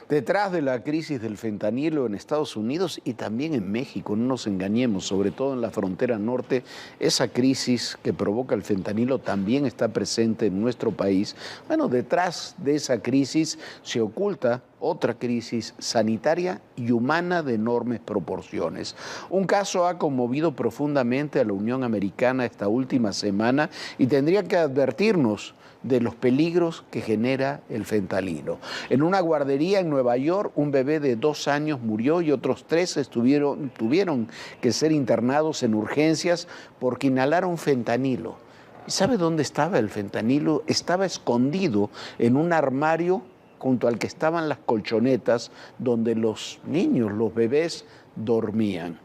Detrás de la crisis del fentanilo en Estados Unidos y también en México, no nos engañemos, sobre todo en la frontera norte, esa crisis que provoca el fentanilo también está presente en nuestro país. Bueno, detrás de esa crisis se oculta otra crisis sanitaria y humana de enormes proporciones. Un caso ha conmovido profundamente a la Unión Americana esta última semana y tendría que advertirnos de los peligros que genera el fentanilo. En una guardería en Nueva York, un bebé de 2 años murió y otros 3 tuvieron que ser internados en urgencias porque inhalaron fentanilo. ¿Y sabe dónde estaba el fentanilo? Estaba escondido en un armario junto al que estaban las colchonetas donde los niños, los bebés, dormían.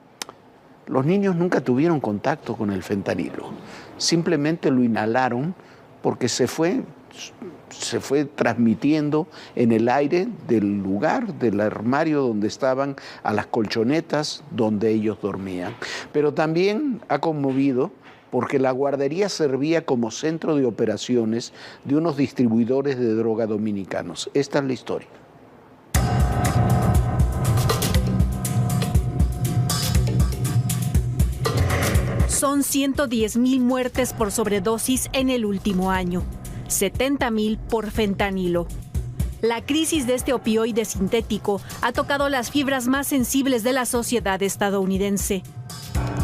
Los niños nunca tuvieron contacto con el fentanilo, simplemente lo inhalaron porque se fue transmitiendo en el aire del lugar, del armario donde estaban, a las colchonetas donde ellos dormían. Pero también ha conmovido porque la guardería servía como centro de operaciones de unos distribuidores de droga dominicanos. Esta es la historia. Son 110,000 muertes por sobredosis en el último año, 70,000 por fentanilo. La crisis de este opioide sintético ha tocado las fibras más sensibles de la sociedad estadounidense.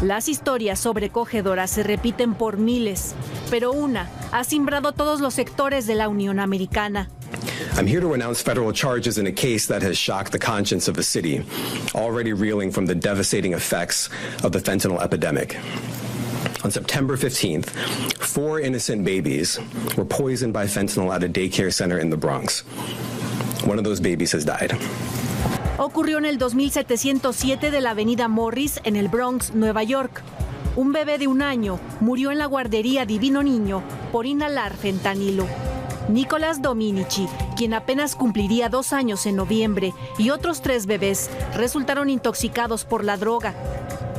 Las historias sobrecogedoras se repiten por miles, pero una ha simbrado todos los sectores de la Unión Americana. I'm here to announce federal charges in a case that has shocked the conscience of the city, already reeling from the devastating effects of the fentanyl epidemic. On September 15th, 4 innocent babies were poisoned by fentanyl at a daycare center in the Bronx. One of those babies has died. Ocurrió en el 2707 de la avenida Morris, en el Bronx, Nueva York. Un bebé de 1 año murió en la guardería Divino Niño por inhalar fentanilo. Nicolás Dominici, quien apenas cumpliría 2 años en noviembre, y otros 3 bebés resultaron intoxicados por la droga.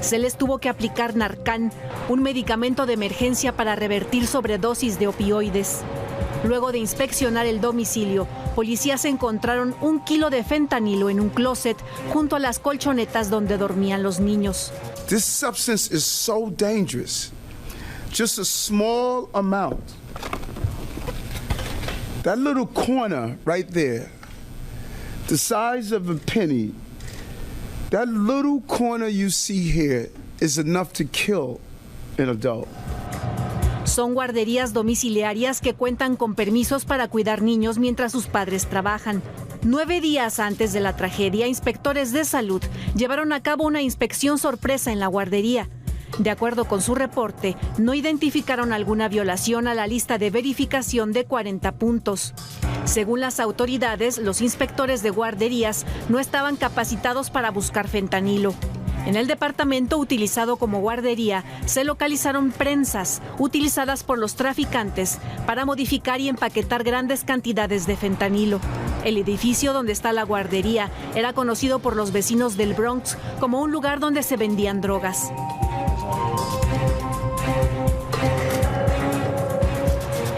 Se les tuvo que aplicar Narcan, un medicamento de emergencia para revertir sobredosis de opioides. Luego de inspeccionar el domicilio, policías encontraron 1 kilo de fentanilo en un closet junto a las colchonetas donde dormían los niños. This substance is so dangerous. Just a small amount. That little corner right there, the size of a penny, that little corner you see here is enough to kill an adult. Son guarderías domiciliarias que cuentan con permisos para cuidar niños mientras sus padres trabajan. 9 días antes de la tragedia, inspectores de salud llevaron a cabo una inspección sorpresa en la guardería. De acuerdo con su reporte, no identificaron alguna violación a la lista de verificación de 40 puntos. Según las autoridades, los inspectores de guarderías no estaban capacitados para buscar fentanilo. En el departamento utilizado como guardería se localizaron prensas utilizadas por los traficantes para modificar y empaquetar grandes cantidades de fentanilo. El edificio donde está la guardería era conocido por los vecinos del Bronx como un lugar donde se vendían drogas.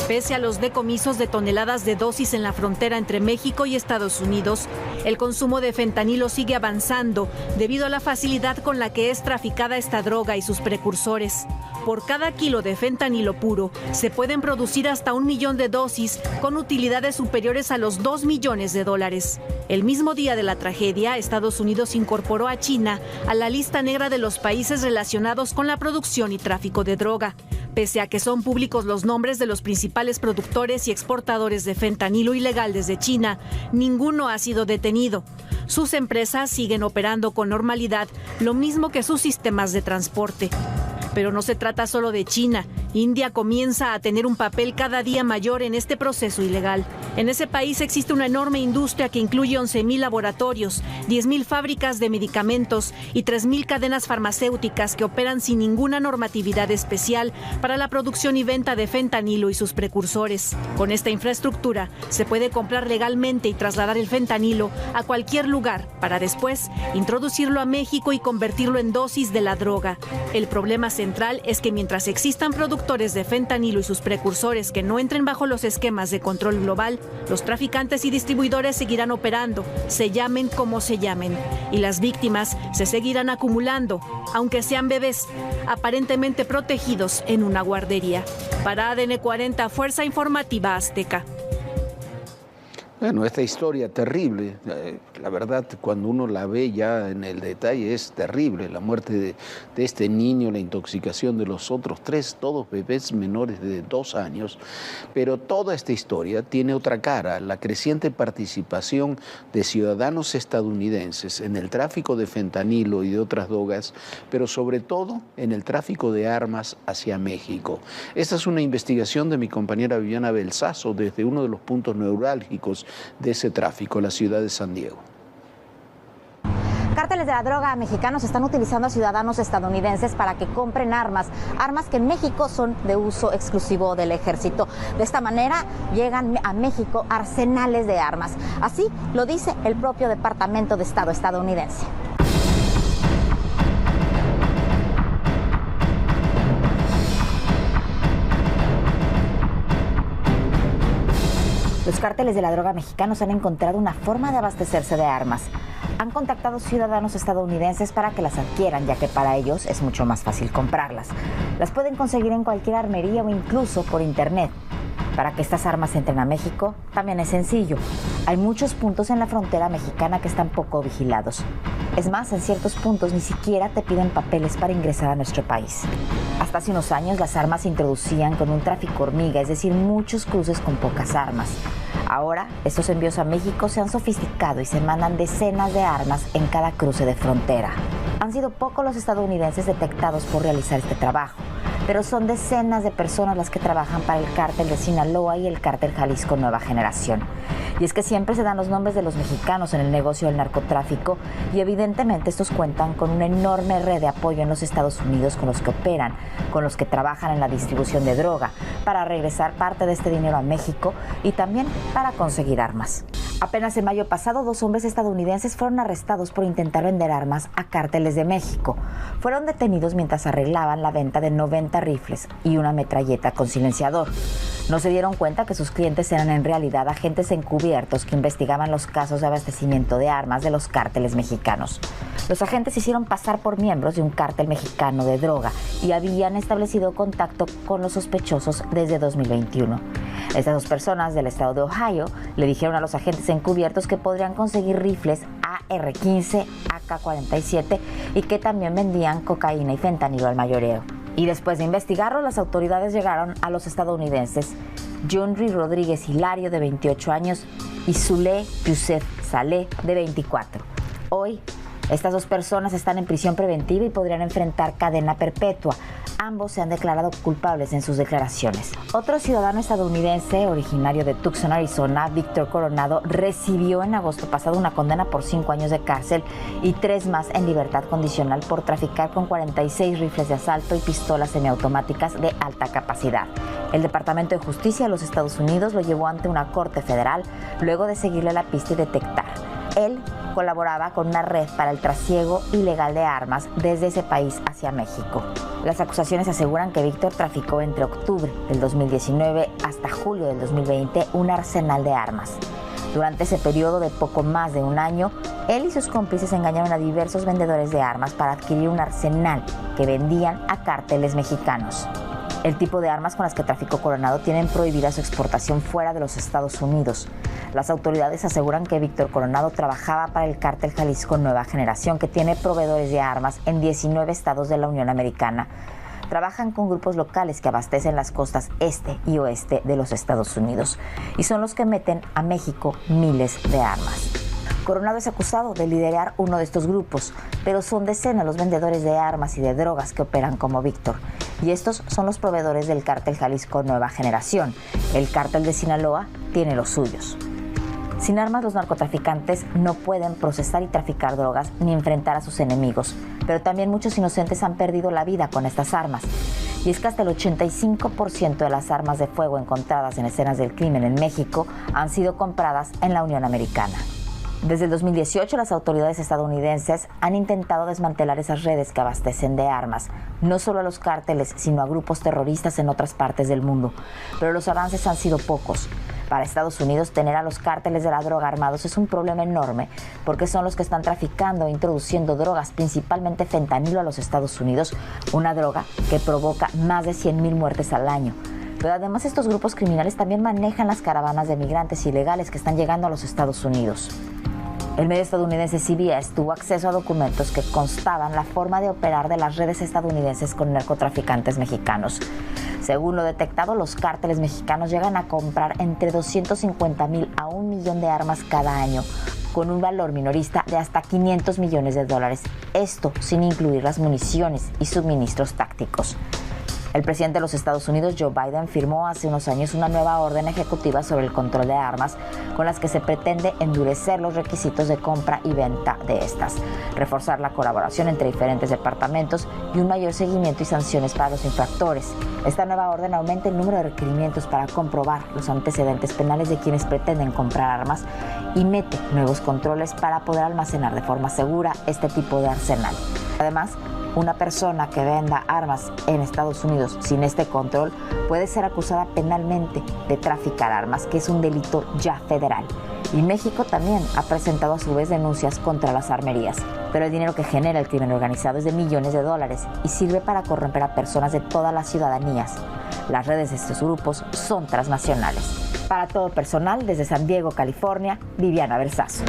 Pese a los decomisos de toneladas de dosis en la frontera entre México y Estados Unidos, el consumo de fentanilo sigue avanzando debido a la facilidad con la que es traficada esta droga y sus precursores. Por cada kilo de fentanilo puro, se pueden producir hasta 1 millón de dosis con utilidades superiores a los $2 millones. El mismo día de la tragedia, Estados Unidos incorporó a China a la lista negra de los países relacionados con la producción y tráfico de droga. Pese a que son públicos los nombres de los principales productores y exportadores de fentanilo ilegal desde China, ninguno ha sido detenido. Sus empresas siguen operando con normalidad, lo mismo que sus sistemas de transporte. Pero no se trata solo de China. India comienza a tener un papel cada día mayor en este proceso ilegal. En ese país existe una enorme industria que incluye 11,000 laboratorios, 10,000 fábricas de medicamentos y 3,000 cadenas farmacéuticas que operan sin ninguna normatividad especial para la producción y venta de fentanilo y sus precursores. Con esta infraestructura se puede comprar legalmente y trasladar el fentanilo a cualquier lugar para después introducirlo a México y convertirlo en dosis de la droga. El problema central es que mientras existan productores productores de fentanilo y sus precursores que no entren bajo los esquemas de control global, los traficantes y distribuidores seguirán operando, se llamen como se llamen, y las víctimas se seguirán acumulando, aunque sean bebés, aparentemente protegidos en una guardería. Para ADN 40, Fuerza Informativa Azteca. Bueno, esta historia terrible, la verdad, cuando uno la ve ya en el detalle es terrible. La muerte de este niño, la intoxicación de los otros 3, todos bebés menores de 2 años. Pero toda esta historia tiene otra cara, la creciente participación de ciudadanos estadounidenses en el tráfico de fentanilo y de otras drogas, pero sobre todo en el tráfico de armas hacia México. Esta es una investigación de mi compañera Viviana Belsazo desde uno de los puntos neurálgicos de ese tráfico, la ciudad de San Diego. Cárteles de la droga mexicanos están utilizando a ciudadanos estadounidenses para que compren armas que en México son de uso exclusivo del ejército. De esta manera llegan a México arsenales de armas. Así lo dice el propio Departamento de Estado estadounidense. Los cárteles de la droga mexicanos han encontrado una forma de abastecerse de armas. Han contactado ciudadanos estadounidenses para que las adquieran, ya que para ellos es mucho más fácil comprarlas. Las pueden conseguir en cualquier armería o incluso por internet. Para que estas armas entren a México, también es sencillo. Hay muchos puntos en la frontera mexicana que están poco vigilados. Es más, en ciertos puntos ni siquiera te piden papeles para ingresar a nuestro país. Hasta hace unos años las armas se introducían con un tráfico hormiga, es decir, muchos cruces con pocas armas. Ahora, estos envíos a México se han sofisticado y se mandan decenas de armas en cada cruce de frontera. Han sido pocos los estadounidenses detectados por realizar este trabajo, pero son decenas de personas las que trabajan para el cártel de Sinaloa y el cártel Jalisco Nueva Generación. Y es que siempre se dan los nombres de los mexicanos en el negocio del narcotráfico y evidentemente estos cuentan con una enorme red de apoyo en los Estados Unidos con los que operan, con los que trabajan en la distribución de droga, para regresar parte de este dinero a México y también para conseguir armas. Apenas en mayo pasado, 2 hombres estadounidenses fueron arrestados por intentar vender armas a cárteles de México. Fueron detenidos mientras arreglaban la venta de 90 rifles y una metralleta con silenciador. No se dieron cuenta que sus clientes eran en realidad agentes encubiertos que investigaban los casos de abastecimiento de armas de los cárteles mexicanos. Los agentes se hicieron pasar por miembros de un cártel mexicano de droga y habían establecido contacto con los sospechosos desde 2021. Estas 2 personas del estado de Ohio le dijeron a los agentes encubiertos que podrían conseguir rifles AR-15, AK-47 y que también vendían cocaína y fentanilo al mayoreo. Y después de investigarlo, las autoridades llegaron a los estadounidenses Johnry Rodríguez Hilario, de 28 años, y Zuleh Youssef Saleh, de 24. Hoy, estas 2 personas están en prisión preventiva y podrían enfrentar cadena perpetua. Ambos se han declarado culpables en sus declaraciones. Otro ciudadano estadounidense, originario de Tucson, Arizona, Víctor Coronado, recibió en agosto pasado una condena por 5 años de cárcel y 3 más en libertad condicional por traficar con 46 rifles de asalto y pistolas semiautomáticas de alta capacidad. El Departamento de Justicia de los Estados Unidos lo llevó ante una corte federal luego de seguirle la pista y detectar. Él colaboraba con una red para el trasiego ilegal de armas desde ese país hacia México. Las acusaciones aseguran que Víctor traficó entre octubre del 2019 hasta julio del 2020 un arsenal de armas. Durante ese periodo de poco más de un año, él y sus cómplices engañaron a diversos vendedores de armas para adquirir un arsenal que vendían a cárteles mexicanos. El tipo de armas con las que traficó Coronado tienen prohibida su exportación fuera de los Estados Unidos. Las autoridades aseguran que Víctor Coronado trabajaba para el cártel Jalisco Nueva Generación, que tiene proveedores de armas en 19 estados de la Unión Americana. Trabajan con grupos locales que abastecen las costas este y oeste de los Estados Unidos y son los que meten a México miles de armas. Coronado es acusado de liderar uno de estos grupos, pero son decenas los vendedores de armas y de drogas que operan como Víctor. Y estos son los proveedores del cártel Jalisco Nueva Generación. El cártel de Sinaloa tiene los suyos. Sin armas, los narcotraficantes no pueden procesar y traficar drogas ni enfrentar a sus enemigos, pero también muchos inocentes han perdido la vida con estas armas. Y es que hasta el 85% de las armas de fuego encontradas en escenas del crimen en México han sido compradas en la Unión Americana. Desde el 2018, las autoridades estadounidenses han intentado desmantelar esas redes que abastecen de armas, no solo a los cárteles, sino a grupos terroristas en otras partes del mundo. Pero los avances han sido pocos. Para Estados Unidos, tener a los cárteles de la droga armados es un problema enorme, porque son los que están traficando e introduciendo drogas, principalmente fentanilo, a los Estados Unidos, una droga que provoca más de 100,000 muertes al año. Pero además, estos grupos criminales también manejan las caravanas de migrantes ilegales que están llegando a los Estados Unidos. El medio estadounidense CBS tuvo acceso a documentos que constaban la forma de operar de las redes estadounidenses con narcotraficantes mexicanos. Según lo detectado, los cárteles mexicanos llegan a comprar entre 250,000 a 1 millón de armas cada año, con un valor minorista de hasta $500 millones. Esto sin incluir las municiones y suministros tácticos. El presidente de los Estados Unidos, Joe Biden, firmó hace unos años una nueva orden ejecutiva sobre el control de armas, con las que se pretende endurecer los requisitos de compra y venta de estas, reforzar la colaboración entre diferentes departamentos y un mayor seguimiento y sanciones para los infractores. Esta nueva orden aumenta el número de requerimientos para comprobar los antecedentes penales de quienes pretenden comprar armas y mete nuevos controles para poder almacenar de forma segura este tipo de arsenal. Además, una persona que venda armas en Estados Unidos sin este control puede ser acusada penalmente de traficar armas, que es un delito ya federal. Y México también ha presentado a su vez denuncias contra las armerías. Pero el dinero que genera el crimen organizado es de millones de dólares y sirve para corromper a personas de todas las ciudadanías. Las redes de estos grupos son transnacionales. Para todo personal, desde San Diego, California, Viviana Versazo.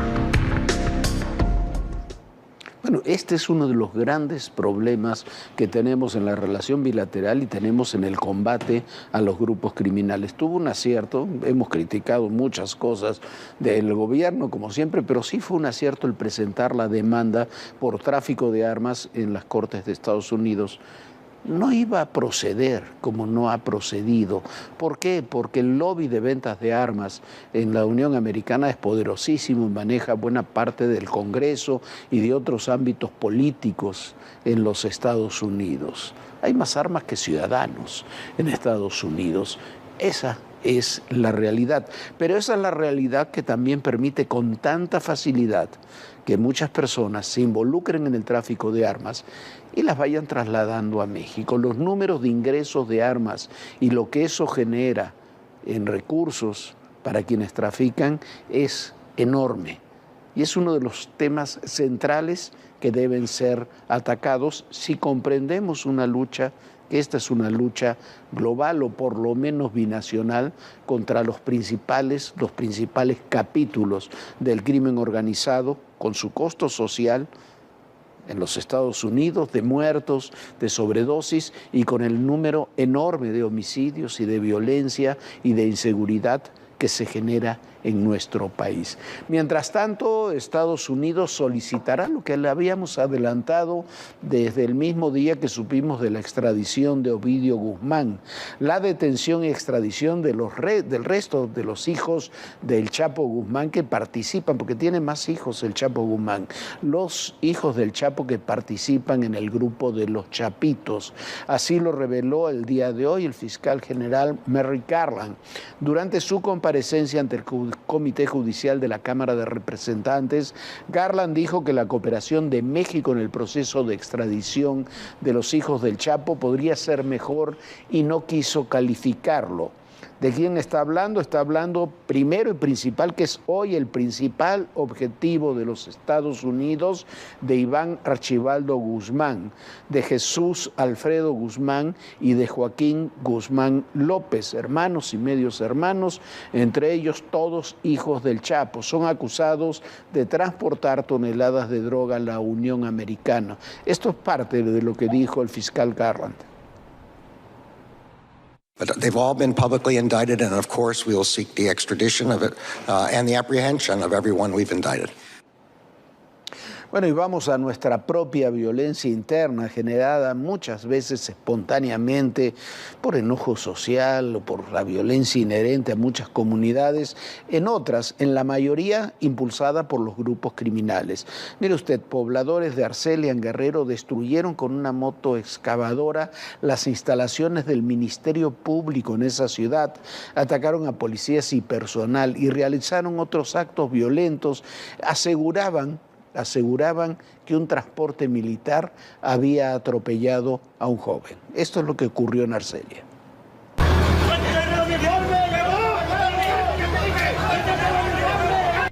Bueno, este es uno de los grandes problemas que tenemos en la relación bilateral y tenemos en el combate a los grupos criminales. Tuvo un acierto, hemos criticado muchas cosas del gobierno, como siempre, pero sí fue un acierto el presentar la demanda por tráfico de armas en las Cortes de Estados Unidos. No iba a proceder como no ha procedido. ¿Por qué? Porque el lobby de ventas de armas en la Unión Americana es poderosísimo y maneja buena parte del Congreso y de otros ámbitos políticos en los Estados Unidos. Hay más armas que ciudadanos en Estados Unidos. Esa es la realidad. Pero esa es la realidad que también permite con tanta facilidad que muchas personas se involucren en el tráfico de armas y las vayan trasladando a México. Los números de ingresos de armas y lo que eso genera en recursos para quienes trafican es enorme. Y es uno de los temas centrales que deben ser atacados si comprendemos una lucha, que esta es una lucha global o por lo menos binacional contra los principales capítulos del crimen organizado, con su costo social en los Estados Unidos, de muertos, de sobredosis y con el número enorme de homicidios y de violencia y de inseguridad que se genera en nuestro país. Mientras tanto, Estados Unidos solicitará lo que le habíamos adelantado desde el mismo día que supimos de la extradición de Ovidio Guzmán, la detención y extradición de del resto de los hijos del Chapo Guzmán que participan, porque tiene más hijos el Chapo Guzmán, los hijos del Chapo que participan en el grupo de los Chapitos. Así lo reveló el día de hoy el fiscal general Merrick Garland durante su comparecencia ante el Comité Judicial de la Cámara de Representantes. Garland dijo que la cooperación de México en el proceso de extradición de los hijos del Chapo podría ser mejor y no quiso calificarlo. ¿De quién está hablando? Está hablando primero y principal, que es hoy el principal objetivo de los Estados Unidos, de Iván Archibaldo Guzmán, de Jesús Alfredo Guzmán y de Joaquín Guzmán López, hermanos y medios hermanos, entre ellos todos hijos del Chapo. Son acusados de transportar toneladas de droga a la Unión Americana. Esto es parte de lo que dijo el fiscal Garland. But they've all been publicly indicted, and of course we will seek the extradition of it and the apprehension of everyone we've indicted. Bueno, y vamos a nuestra propia violencia interna, generada muchas veces espontáneamente por enojo social o por la violencia inherente a muchas comunidades, en otras, en la mayoría, impulsada por los grupos criminales. Mire usted, pobladores de Arcelia, en Guerrero, destruyeron con una moto excavadora las instalaciones del Ministerio Público en esa ciudad, atacaron a policías y personal y realizaron otros actos violentos. Aseguraban que un transporte militar había atropellado a un joven. Esto es lo que ocurrió en Arcelia.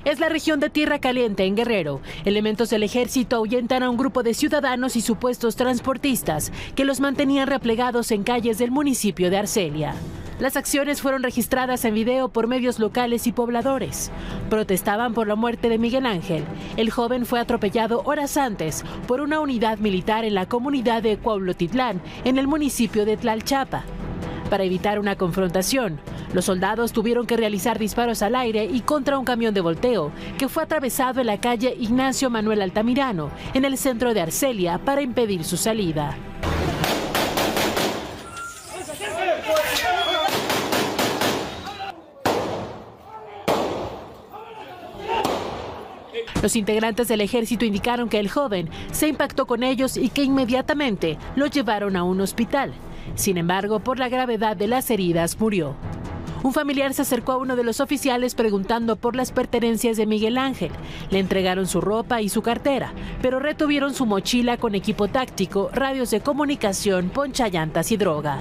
Es la región de Tierra Caliente, en Guerrero. Elementos del ejército ahuyentan a un grupo de ciudadanos y supuestos transportistas que los mantenían replegados en calles del municipio de Arcelia. Las acciones fueron registradas en video por medios locales y pobladores. Protestaban por la muerte de Miguel Ángel. El joven fue atropellado horas antes por una unidad militar en la comunidad de Cuautitlán, en el municipio de Tlalchapa. Para evitar una confrontación, los soldados tuvieron que realizar disparos al aire y contra un camión de volteo que fue atravesado en la calle Ignacio Manuel Altamirano, en el centro de Arcelia, para impedir su salida. Los integrantes del ejército indicaron que el joven se impactó con ellos y que inmediatamente lo llevaron a un hospital. Sin embargo, por la gravedad de las heridas, murió. Un familiar se acercó a uno de los oficiales preguntando por las pertenencias de Miguel Ángel. Le entregaron su ropa y su cartera, pero retuvieron su mochila con equipo táctico, radios de comunicación, ponchallantas y droga.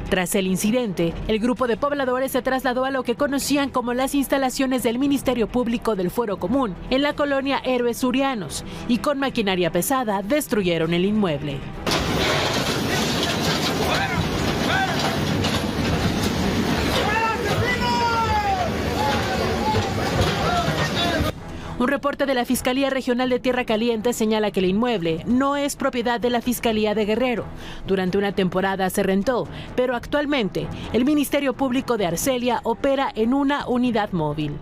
Tras el incidente, el grupo de pobladores se trasladó a lo que conocían como las instalaciones del Ministerio Público del Fuero Común, en la colonia Héroes Surianos, y con maquinaria pesada destruyeron el inmueble. Un reporte de la Fiscalía Regional de Tierra Caliente señala que el inmueble no es propiedad de la Fiscalía de Guerrero. Durante una temporada se rentó, pero actualmente el Ministerio Público de Arcelia opera en una unidad móvil.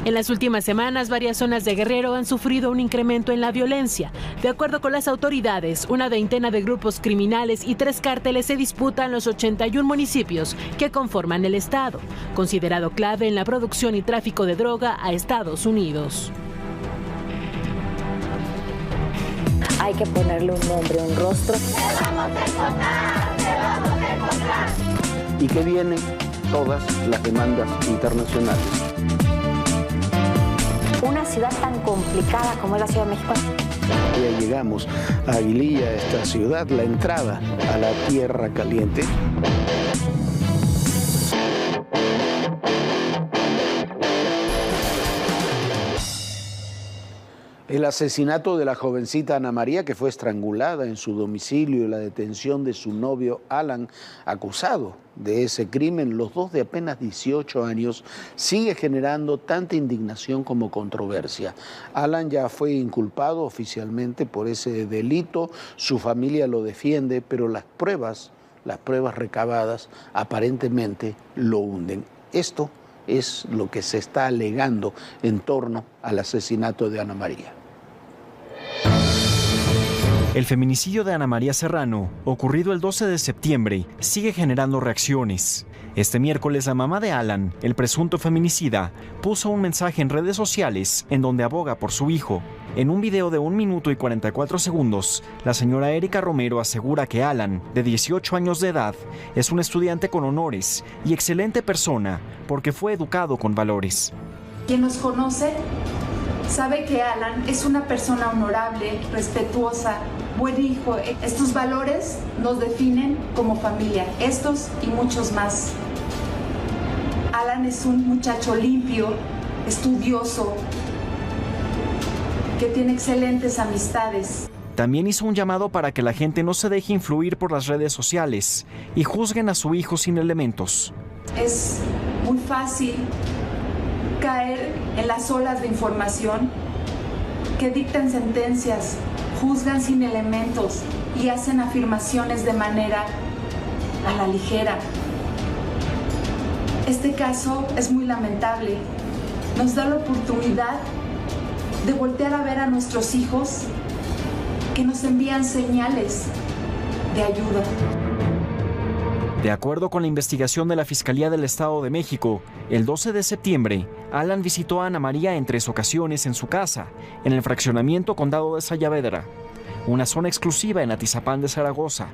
En las últimas semanas, varias zonas de Guerrero han sufrido un incremento en la violencia. De acuerdo con las autoridades, una veintena de grupos criminales y 3 cárteles se disputan los 81 municipios que conforman el estado, considerado clave en la producción y tráfico de droga a Estados Unidos. Hay que ponerle un nombre, un rostro. Y que vienen todas las demandas internacionales. Una ciudad tan complicada como es la Ciudad de México. Ya llegamos a Aguililla, esta ciudad, la entrada a la Tierra Caliente. El asesinato de la jovencita Ana María, que fue estrangulada en su domicilio, y la detención de su novio Alan, acusado de ese crimen, los dos de apenas 18 años, sigue generando tanta indignación como controversia. Alan ya fue inculpado oficialmente por ese delito, su familia lo defiende, pero las pruebas recabadas aparentemente lo hunden. Esto es lo que se está alegando en torno al asesinato de Ana María. El feminicidio de Ana María Serrano, ocurrido el 12 de septiembre, sigue generando reacciones. Este miércoles, la mamá de Alan, el presunto feminicida, puso un mensaje en redes sociales en donde aboga por su hijo. En un video de 1 minuto y 44 segundos, la señora Erika Romero asegura que Alan, de 18 años de edad, es un estudiante con honores y excelente persona porque fue educado con valores. Quien nos conoce sabe que Alan es una persona honorable, respetuosa, buen hijo. Estos valores nos definen como familia, estos y muchos más. Alan es un muchacho limpio, estudioso, que tiene excelentes amistades. También hizo un llamado para que la gente no se deje influir por las redes sociales y juzguen a su hijo sin elementos. Es muy fácil caer en las olas de información que dictan sentencias, juzgan sin elementos y hacen afirmaciones de manera a la ligera. Este caso es muy lamentable. Nos da la oportunidad de voltear a ver a nuestros hijos que nos envían señales de ayuda. De acuerdo con la investigación de la Fiscalía del Estado de México, el 12 de septiembre, Alan visitó a Ana María en 3 ocasiones en su casa, en el fraccionamiento Condado de Sayavedra, una zona exclusiva en Atizapán de Zaragoza.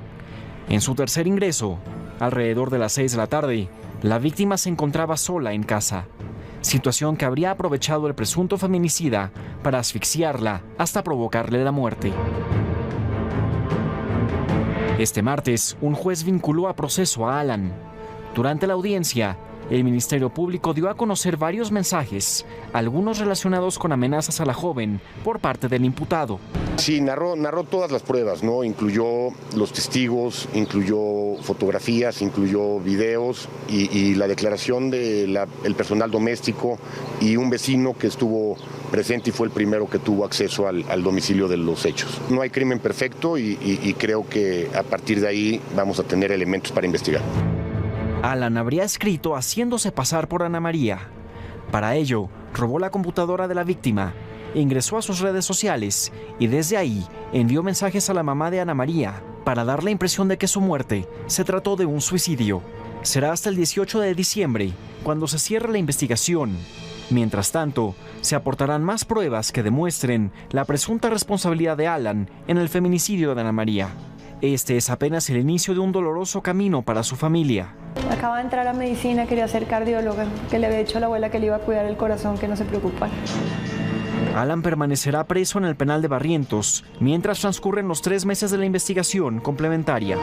En su tercer ingreso, alrededor de las 6 de la tarde, la víctima se encontraba sola en casa, situación que habría aprovechado el presunto feminicida para asfixiarla hasta provocarle la muerte. Este martes, un juez vinculó a proceso a Alan. Durante la audiencia, el Ministerio Público dio a conocer varios mensajes, algunos relacionados con amenazas a la joven por parte del imputado. Sí, narró todas las pruebas, ¿no? Incluyó los testigos, incluyó fotografías, incluyó videos y la declaración del personal doméstico y un vecino que estuvo presente y fue el primero que tuvo acceso al domicilio de los hechos. No hay crimen perfecto y creo que a partir de ahí vamos a tener elementos para investigar. Alan habría escrito haciéndose pasar por Ana María. Para ello, robó la computadora de la víctima, ingresó a sus redes sociales y desde ahí envió mensajes a la mamá de Ana María para dar la impresión de que su muerte se trató de un suicidio. Será hasta el 18 de diciembre cuando se cierre la investigación. Mientras tanto, se aportarán más pruebas que demuestren la presunta responsabilidad de Alan en el feminicidio de Ana María. Este es apenas el inicio de un doloroso camino para su familia. Acaba de entrar a medicina, quería ser cardióloga, que le había dicho a la abuela que le iba a cuidar el corazón, que no se preocupara. Alan permanecerá preso en el penal de Barrientos mientras transcurren los 3 meses de la investigación complementaria.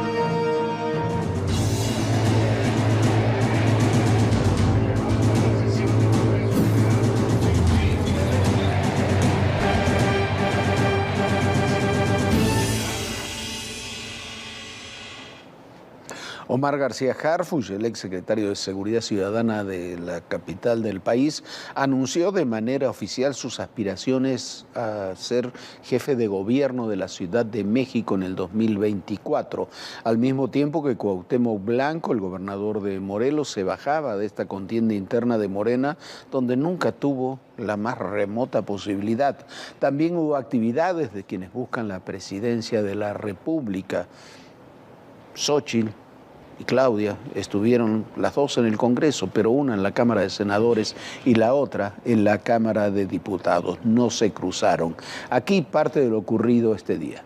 Omar García Harfuch, el exsecretario de Seguridad Ciudadana de la capital del país, anunció de manera oficial sus aspiraciones a ser jefe de gobierno de la Ciudad de México en el 2024, al mismo tiempo que Cuauhtémoc Blanco, el gobernador de Morelos, se bajaba de esta contienda interna de Morena, donde nunca tuvo la más remota posibilidad. También hubo actividades de quienes buscan la presidencia de la República. Xóchitl y Claudia estuvieron las dos en el Congreso, pero una en la Cámara de Senadores y la otra en la Cámara de Diputados. No se cruzaron. Aquí parte de lo ocurrido este día.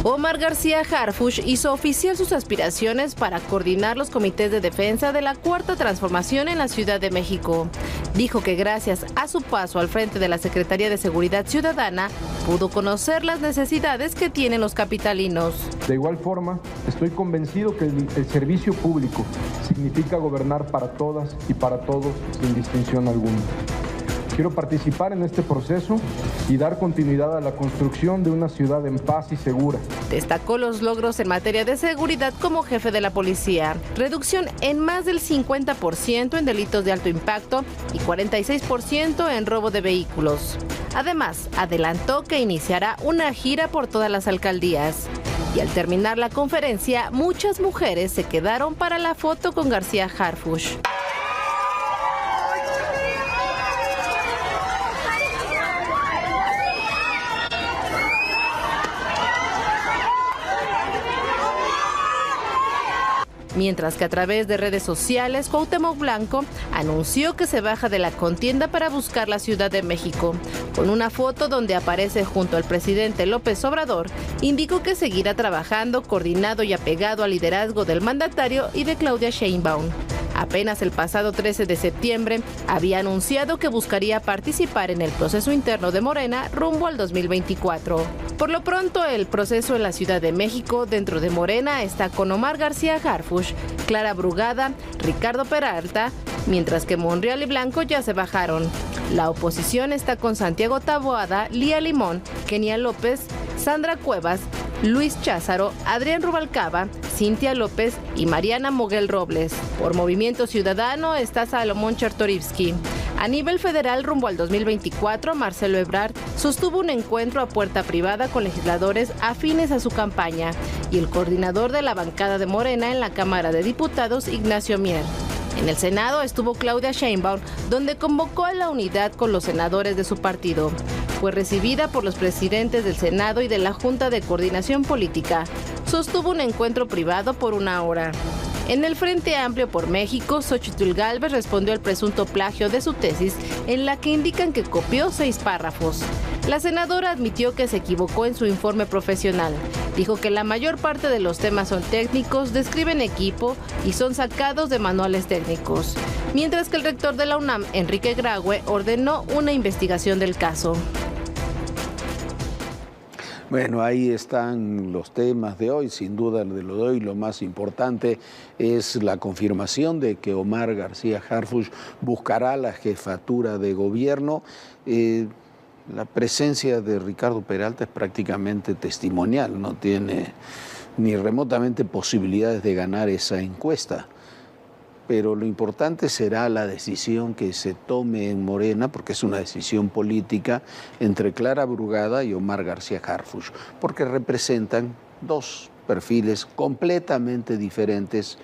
Omar García Harfuch hizo oficial sus aspiraciones para coordinar los comités de defensa de la Cuarta Transformación en la Ciudad de México. Dijo que gracias a su paso al frente de la Secretaría de Seguridad Ciudadana, pudo conocer las necesidades que tienen los capitalinos. De igual forma, estoy convencido que el servicio público significa gobernar para todas y para todos sin distinción alguna. Quiero participar en este proceso y dar continuidad a la construcción de una ciudad en paz y segura. Destacó los logros en materia de seguridad como jefe de la policía, reducción en más del 50% en delitos de alto impacto y 46% en robo de vehículos. Además, adelantó que iniciará una gira por todas las alcaldías. Y al terminar la conferencia, muchas mujeres se quedaron para la foto con García Harfuch. Mientras que a través de redes sociales, Cuauhtémoc Blanco anunció que se baja de la contienda para buscar la Ciudad de México. Con una foto donde aparece junto al presidente López Obrador, indicó que seguirá trabajando coordinado y apegado al liderazgo del mandatario y de Claudia Sheinbaum. Apenas el pasado 13 de septiembre había anunciado que buscaría participar en el proceso interno de Morena rumbo al 2024. Por lo pronto, el proceso en la Ciudad de México dentro de Morena está con Omar García Harfuch, Clara Brugada, Ricardo Peralta, mientras que Monreal y Blanco ya se bajaron. La oposición está con Santiago Taboada, Lía Limón, Kenia López, Sandra Cuevas, Luis Cházaro, Adrián Rubalcaba, Cintia López y Mariana Moguel Robles. Por Movimiento Ciudadano está Salomón Chertorivsky. A nivel federal, rumbo al 2024, Marcelo Ebrard sostuvo un encuentro a puerta privada con legisladores afines a su campaña y el coordinador de la bancada de Morena en la Cámara de Diputados, Ignacio Mier. En el Senado estuvo Claudia Sheinbaum, donde convocó a la unidad con los senadores de su partido. Fue recibida por los presidentes del Senado y de la Junta de Coordinación Política. Sostuvo un encuentro privado por 1 hora. En el Frente Amplio por México, Xóchitl Gálvez respondió al presunto plagio de su tesis, en la que indican que copió 6 párrafos. La senadora admitió que se equivocó en su informe profesional. Dijo que la mayor parte de los temas son técnicos, describen equipo y son sacados de manuales técnicos. Mientras que el rector de la UNAM, Enrique Graue, ordenó una investigación del caso. Bueno, ahí están los temas de hoy, sin duda de lo de hoy. Lo más importante es la confirmación de que Omar García Harfuch buscará la jefatura de gobierno. La presencia de Ricardo Peralta es prácticamente testimonial, no tiene ni remotamente posibilidades de ganar esa encuesta. Pero lo importante será la decisión que se tome en Morena, porque es una decisión política, entre Clara Brugada y Omar García Harfuch, porque representan 2 perfiles completamente diferentes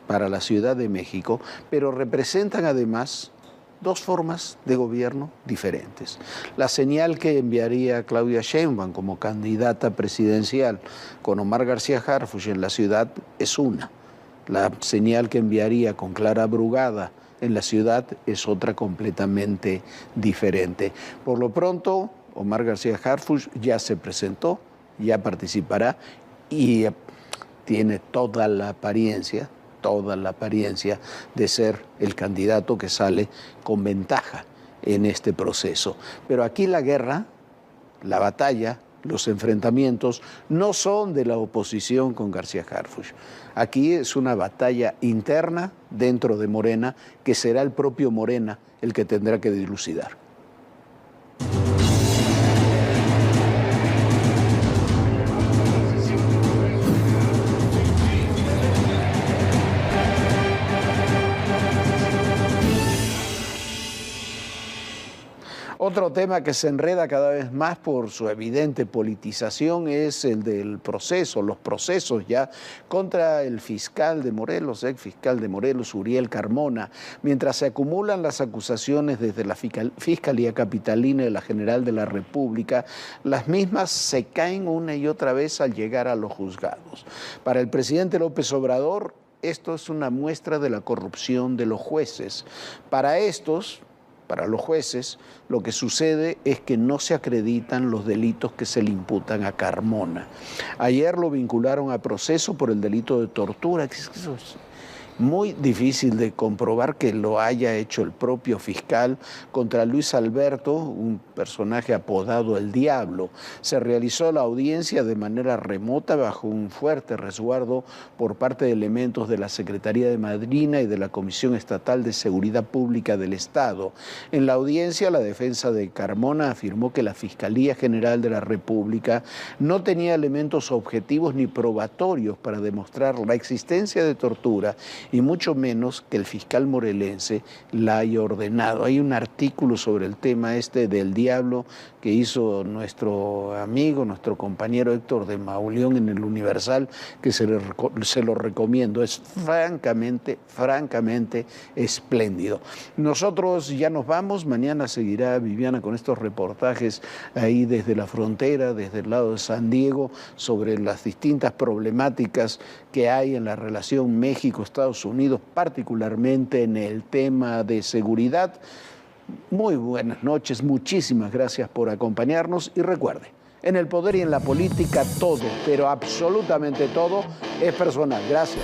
para la Ciudad de México, pero representan además 2 formas de gobierno diferentes. La señal que enviaría Claudia Sheinbaum como candidata presidencial con Omar García Harfuch en la ciudad es una. La señal que enviaría con Clara Brugada en la ciudad es otra completamente diferente. Por lo pronto, Omar García Harfuch ya se presentó, ya participará y tiene toda la apariencia de ser el candidato que sale con ventaja en este proceso. Pero aquí la guerra, la batalla, los enfrentamientos no son de la oposición con García Harfuch. Aquí es una batalla interna dentro de Morena que será el propio Morena el que tendrá que dilucidar. Otro tema que se enreda cada vez más por su evidente politización es el del proceso, los procesos ya contra el fiscal de Morelos, ex fiscal de Morelos, Uriel Carmona, mientras se acumulan las acusaciones desde la Fiscalía Capitalina y la General de la República, las mismas se caen una y otra vez al llegar a los juzgados. Para el presidente López Obrador, esto es una muestra de la corrupción de los jueces. Para los jueces, lo que sucede es que no se acreditan los delitos que se le imputan a Carmona. Ayer lo vincularon a proceso por el delito de tortura. Eso es muy difícil de comprobar que lo haya hecho el propio fiscal contra Luis Alberto, un personaje apodado El Diablo. Se realizó la audiencia de manera remota bajo un fuerte resguardo por parte de elementos de la Secretaría de Madrina y de la Comisión Estatal de Seguridad Pública del Estado. En la audiencia, la defensa de Carmona afirmó que la Fiscalía General de la República no tenía elementos objetivos ni probatorios para demostrar la existencia de tortura y mucho menos que el fiscal morelense la haya ordenado. Hay un artículo sobre el tema este del Diablo que hizo nuestro amigo, nuestro compañero Héctor de Mauleón en el Universal, que se lo recomiendo. Es francamente espléndido. Nosotros ya nos vamos. Mañana seguirá Viviana con estos reportajes ahí desde la frontera, desde el lado de San Diego, sobre las distintas problemáticas que hay en la relación México-Estados Unidos, particularmente en el tema de seguridad. Muy buenas noches, muchísimas gracias por acompañarnos y recuerde, en el poder y en la política todo, pero absolutamente todo es personal. Gracias.